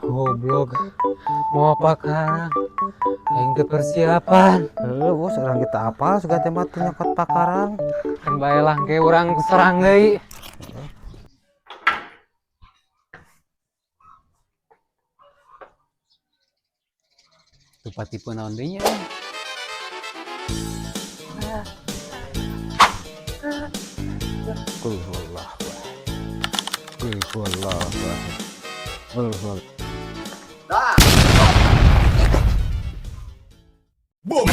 Goblok. Mau apa sekarang? Yang ke persiapan. Bos orang kita apa suka tempat nyokot pakarang. Kan baelah ke orang serang deui. Tupat tipe naon deui nya. Kulhullah. Kulhullah. Kulhullah. Boom!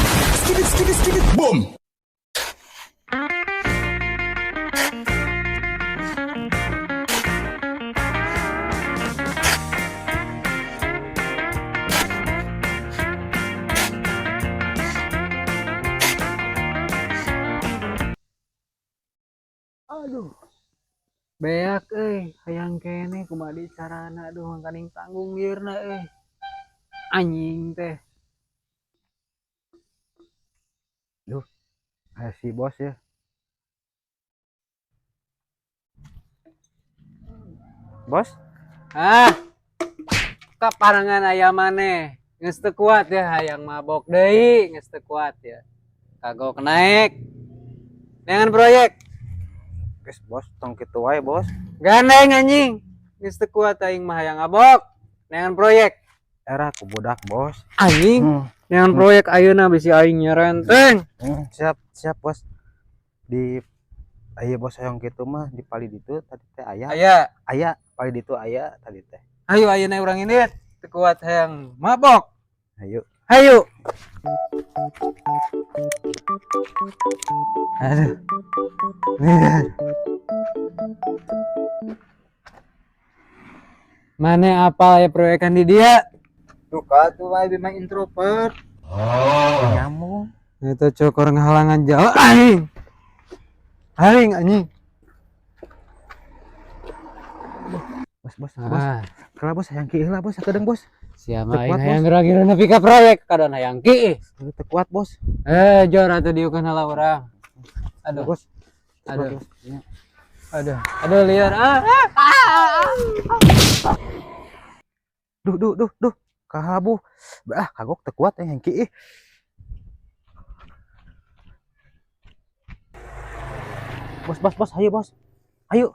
Skidit, boom! Aduh. Beak hayang kene kumadi carana aduh kaning tanggung liurna anjing teh. Duh, si bos ya. Bos, Kaparangan ayam maneh geus teu kuat ya hayang mabok deui geus teu kuat ya. Kagok naik. Dengan proyek guys bos, tong kitu wae bos. gandeng anjing. Geus teu kuat aing mah hayang mabok. Dengan proyek Era ku budak bos. anjing. Dengan proyek ayeuna bisi aing nyerenteng. Siap bos. Di aya bos hayang kitu mah di pali ditu tadi teh aya. Aya pali ditu aya tadi teh. Ayo ayeuna urang ini teu kuat hayang mabok. Ayo. Hayu. Aduh. Mana apa ya proyekan di dia? Tuh kan tuh wae mah introvert. Nyamuk. Itu cokor ngahalangan jalan anjing. Anjing. Bos. Kalau bos hayang kieu lah bos, sakedeung bos. Siapa Teu kuat, aing hayang Bos. gerak-gerak nepi ka proyek kadon hayang kieu. Teu kuat bos. Jor atuh dieukeun heula urang. Aduh. Bos. Aduh. Bos. Ya. Aduh liar. Duh. Kahabu. Kagok teu kuat hayang kieu. Bos, ayo bos. Ayo.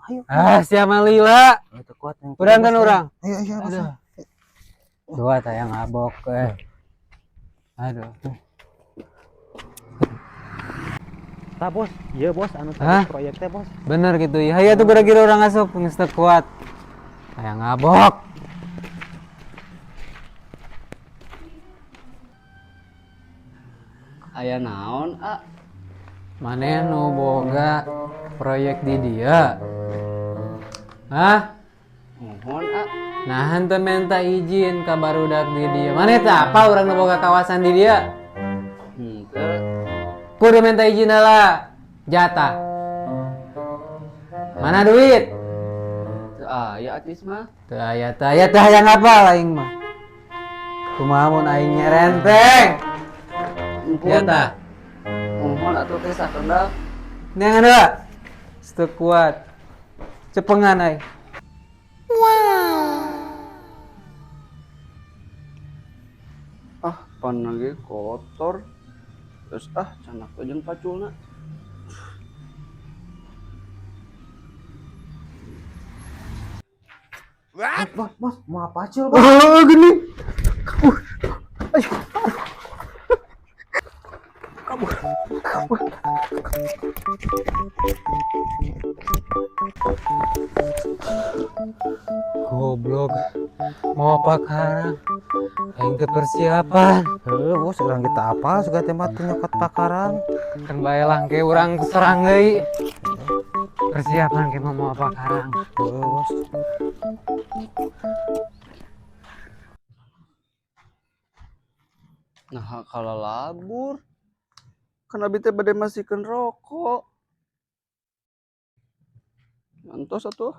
Siapa lila? Teu kuat hayang kieu. Urang kan urang. Ayo bos. Aduh. Dua tayang abok Aduh. Tah bos, iya bos anu Hah? tadi proyek teh bos. Bener gitu ya. Hayya tuh gerak-gerak orang asup geus teu kuat. Hayang ngabok. Aya naon, Maneh nu boga proyek di dia. Hah? Mohon, Nah, henteu minta izin ka barudak di dia. Maneh teh apa urang nu boga kawasan di dia? Henteu. Kudu minta izin heula. Jatah. Mana duit? Teu aya atis mah. Teu aya teh hayang apa aing mah. Kumaha mun aing nyerenteng? Jatah. Mohon atuh teh sakeundak. Neangan heula. Teu kuat. Cepengan aing. Pan lagi kotor. Terus canak teh jeung paculna. Bos, mau apa acil bos? Gini. Goblok. Mau apa sekarang? Yang ke persiapan. Bos orang kita apa suka tempat nyokot pakarang. Kan baelah ke urang serang deui. Persiapan ke mau apa sekarang? Bos. Nah, kalau labur. Kan abi teh bade masihkeun rokok. Mantos atuh.